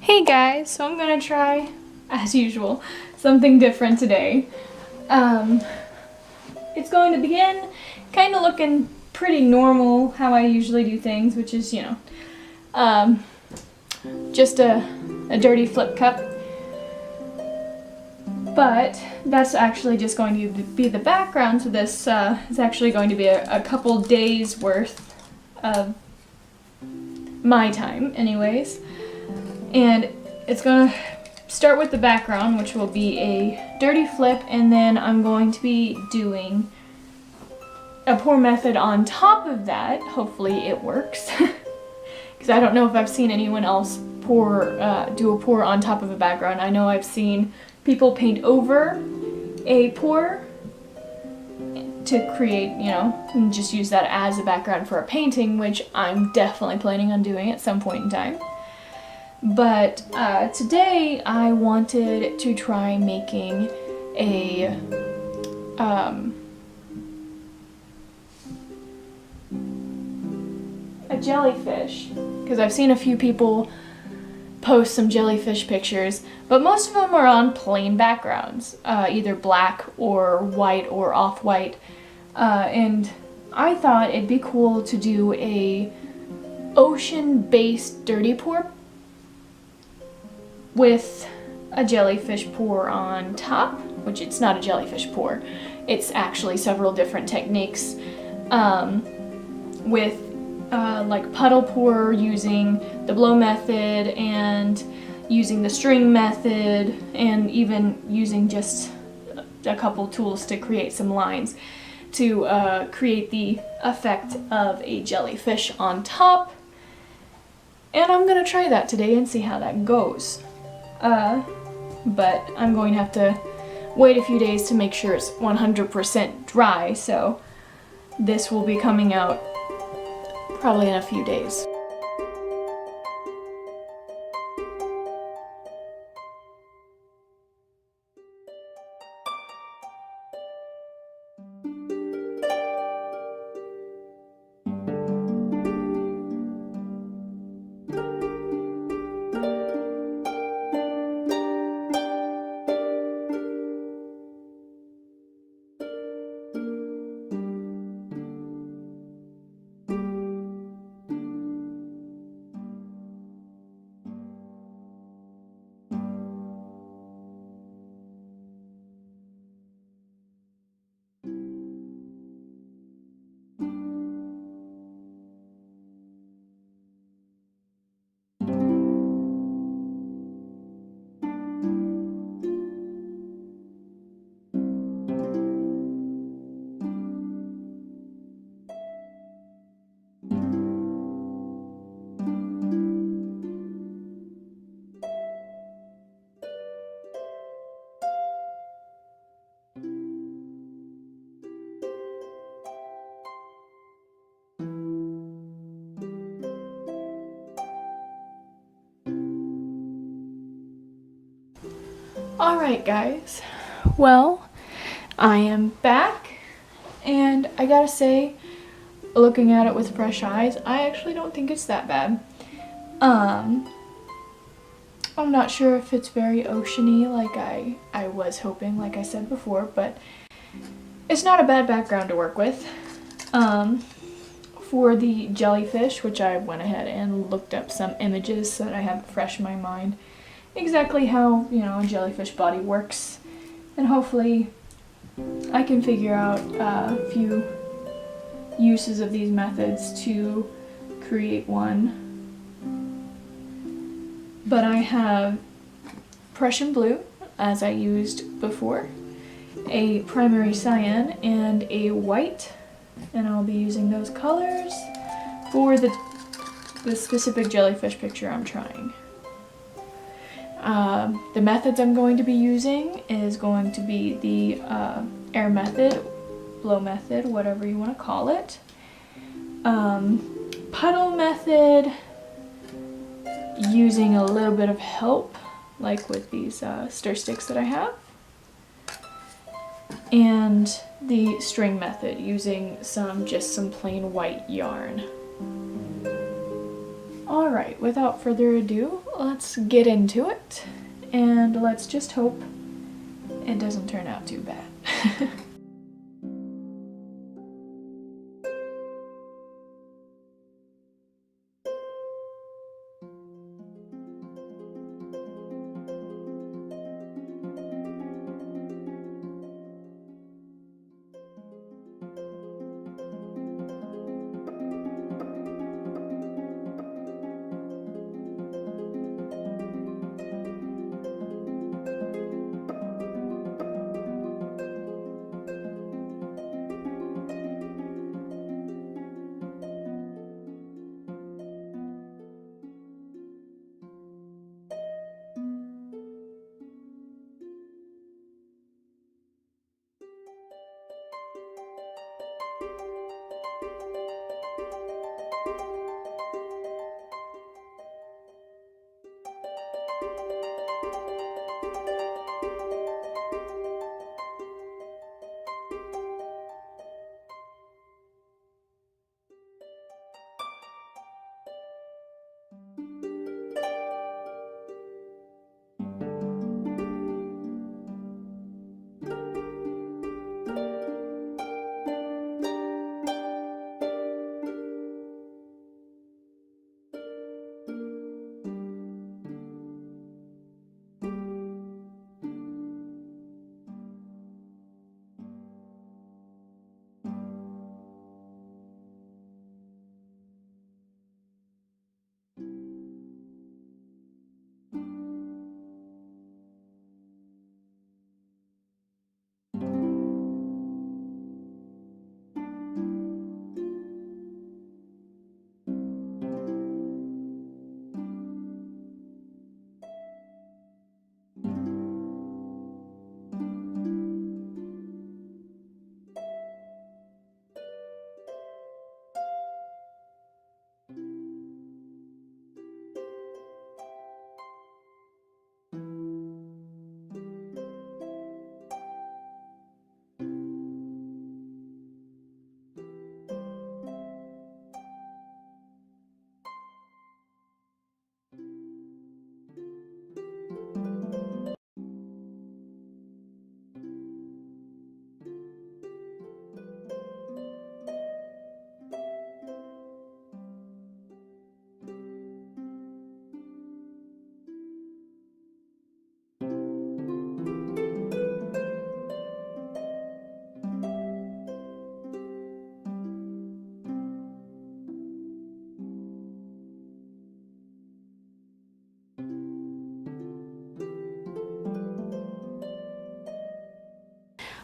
Hey guys, so I'm gonna try, as usual, something different today. It's going to begin kind of looking pretty normal how I usually do things, which is, just a dirty flip cup. But that's actually just going to be the background, so this is actually going to be a couple days worth of my time anyways. And it's gonna start with the background, which will be a dirty flip, and then I'm going to be doing a pour method on top of that. Hopefully it works, because I don't know if I've seen anyone else do a pour on top of a background. I know I've seen people paint over a pour to create, and just use that as a background for a painting, which I'm definitely planning on doing at some point in time. But today I wanted to try making a jellyfish, because I've seen a few people post some jellyfish pictures, but most of them are on plain backgrounds, either black or white or off-white, and I thought it'd be cool to do a ocean-based dirty pour with a jellyfish pour on top, which it's not a jellyfish pour. It's actually several different techniques, with like puddle pour using the blow method and using the string method, and even using just a couple tools to create some lines to create the effect of a jellyfish on top. And I'm gonna try that today and see how that goes. But I'm going to have to wait a few days to make sure it's 100% dry, so this will be coming out probably in a few days. Alright guys, well, I am back, and I gotta say, looking at it with fresh eyes, I actually don't think it's that bad. I'm not sure if it's very oceany like I was hoping, like I said before, but it's not a bad background to work with. For the jellyfish, which I went ahead and looked up some images so that I have it fresh in my mind, exactly how, a jellyfish body works, and hopefully I can figure out a few uses of these methods to create one. But I have Prussian blue, as I used before, a primary cyan, and a white, and I'll be using those colors for the specific jellyfish picture I'm trying. The methods I'm going to be using is going to be the air method, blow method, whatever you want to call it. Puddle method, using a little bit of help, like with these stir sticks that I have. And the string method, using just some plain white yarn. All Alright, without further ado, let's get into it, and let's just hope it doesn't turn out too bad.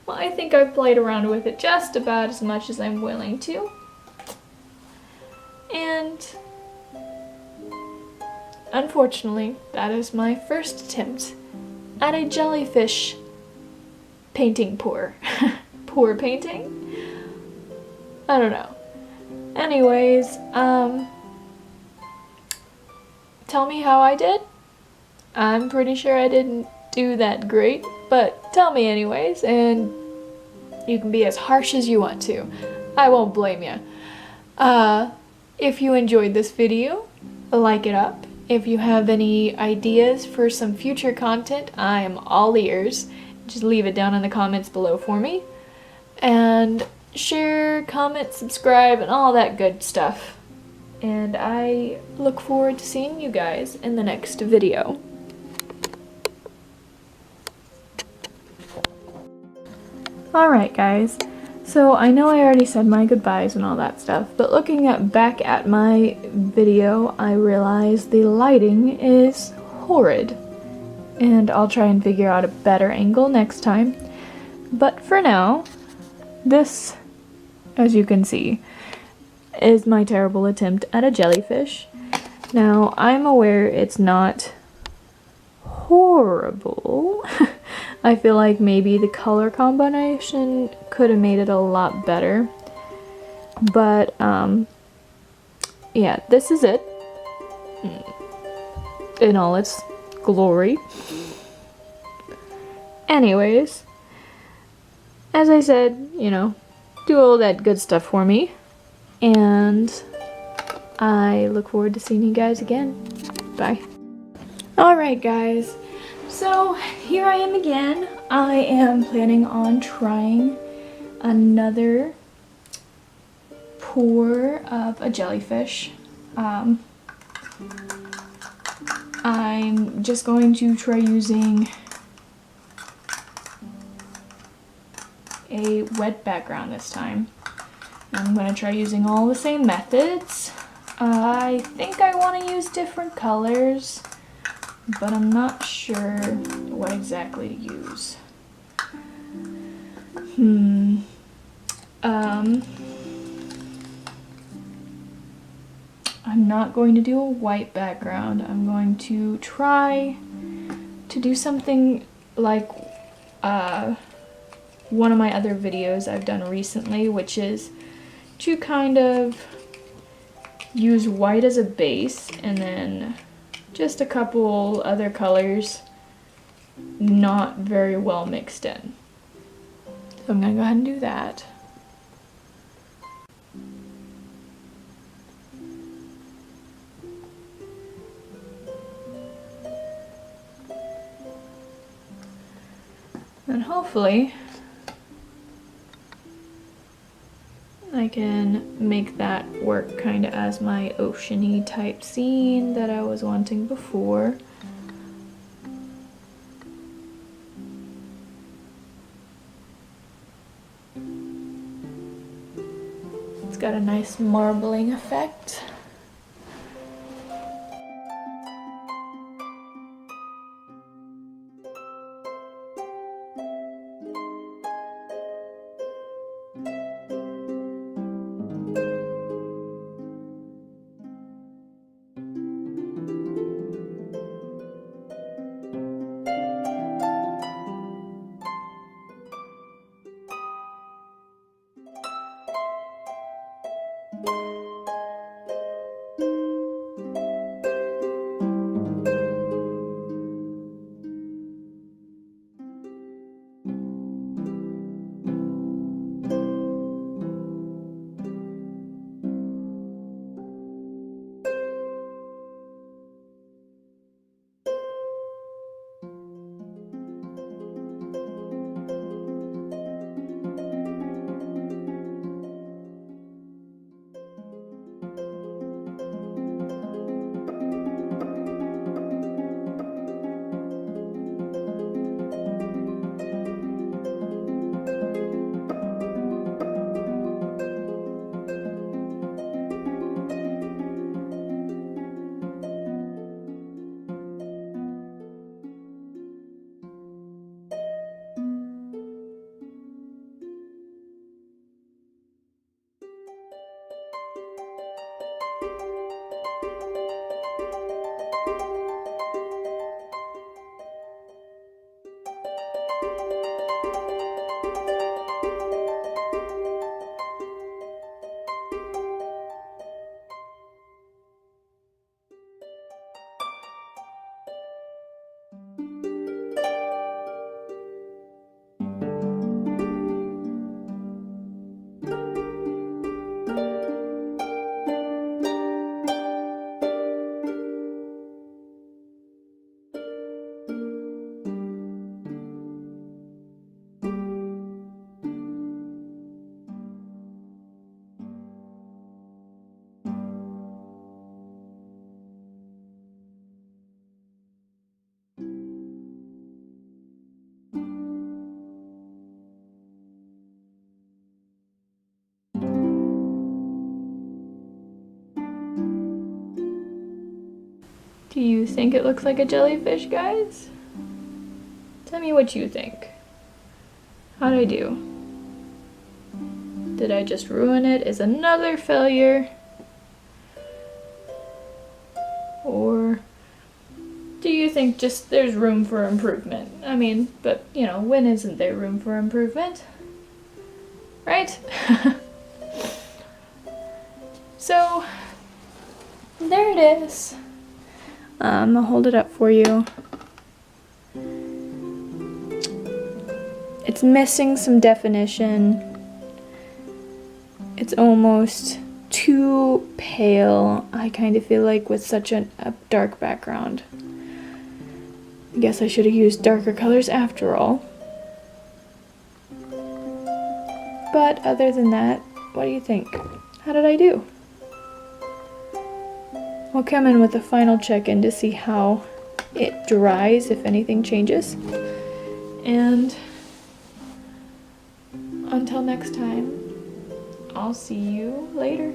Well, I think I've played around with it just about as much as I'm willing to. And unfortunately, that is my first attempt at a jellyfish painting pour. Pour painting? I don't know. Anyways, tell me how I did. I'm pretty sure I didn't do that great, but tell me anyways, and you can be as harsh as you want to. I won't blame you. If you enjoyed this video, like it up. If you have any ideas for some future content, I am all ears. Just leave it down in the comments below for me. And share, comment, subscribe, and all that good stuff. And I look forward to seeing you guys in the next video. Alright guys, so I know I already said my goodbyes and all that stuff, but looking back at my video, I realized the lighting is horrid. And I'll try and figure out a better angle next time. But for now, this, as you can see, is my terrible attempt at a jellyfish. Now, I'm aware it's not horrible. I feel like maybe the color combination could have made it a lot better. But, yeah, this is it. In all its glory. Anyways, as I said, you know, do all that good stuff for me. And I look forward to seeing you guys again. Bye. Alright guys, so here I am again. I am planning on trying another pour of a jellyfish. I'm just going to try using a wet background this time. I'm going to try using all the same methods. I think I want to use different colors, but I'm not sure what exactly to use. I'm not going to do a white background. I'm going to try to do something like one of my other videos I've done recently, which is to kind of use white as a base and then just a couple other colors not very well mixed in. So I'm gonna go ahead and do that. And hopefully I can make that work kind of as my ocean-y type scene that I was wanting before. It's got a nice marbling effect. Do you think it looks like a jellyfish, guys? Tell me what you think. How'd I do? Did I just ruin it? Is another failure? Or do you think just there's room for improvement? I mean, but you know, when isn't there room for improvement? Right? So, there it is. I'll hold it up for you. It's missing some definition. It's almost too pale, I kind of feel like, with such a dark background. I guess I should have used darker colors after all. But other than that, what do you think? How did I do? I'll come in with a final check-in to see how it dries, if anything changes. And until next time, I'll see you later.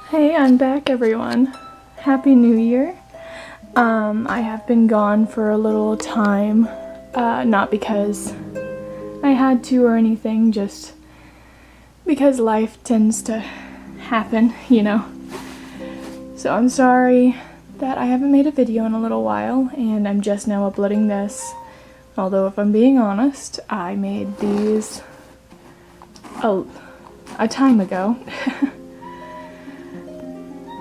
Hey, I'm back, everyone. Happy New Year. I have been gone for a little time, not because I had to or anything, just because life tends to happen, you know. So I'm sorry that I haven't made a video in a little while, and I'm just now uploading this. Although, if I'm being honest, I made these a time ago.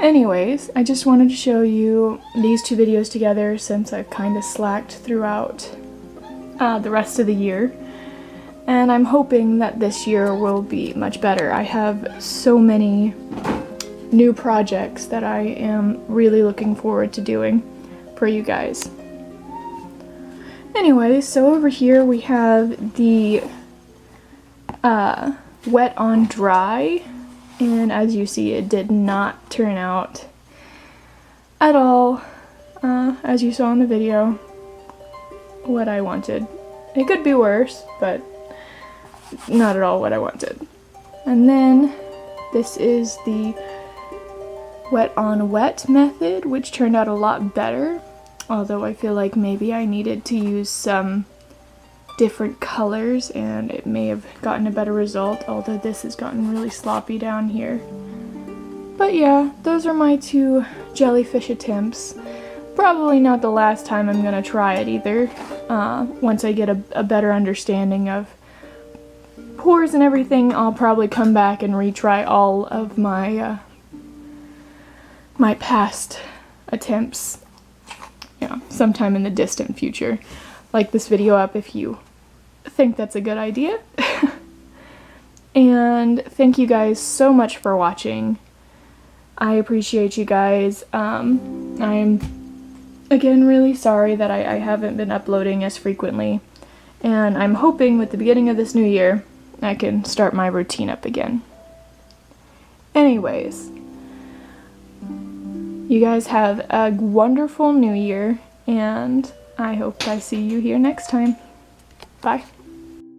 Anyways, I just wanted to show you these two videos together since I've kind of slacked throughout the rest of the year. And I'm hoping that this year will be much better. I have so many new projects that I am really looking forward to doing for you guys. Anyway, so over here we have the wet on dry, and as you see, it did not turn out at all, as you saw in the video, what I wanted. It could be worse, but not at all what I wanted. And then this is the wet on wet method, which turned out a lot better. Although I feel like maybe I needed to use some different colors and it may have gotten a better result, although this has gotten really sloppy down here. But yeah, those are my two jellyfish attempts. Probably not the last time I'm gonna try it either. Once I get a better understanding of pores and everything, I'll probably come back and retry all of my my past attempts. Yeah, sometime in the distant future. Like this video up if you think that's a good idea. And thank you guys so much for watching. I appreciate you guys. I'm again really sorry that I haven't been uploading as frequently, and I'm hoping with the beginning of this new year I can start my routine up again. Anyways, you guys have a wonderful new year, and I hope I see you here next time. Bye.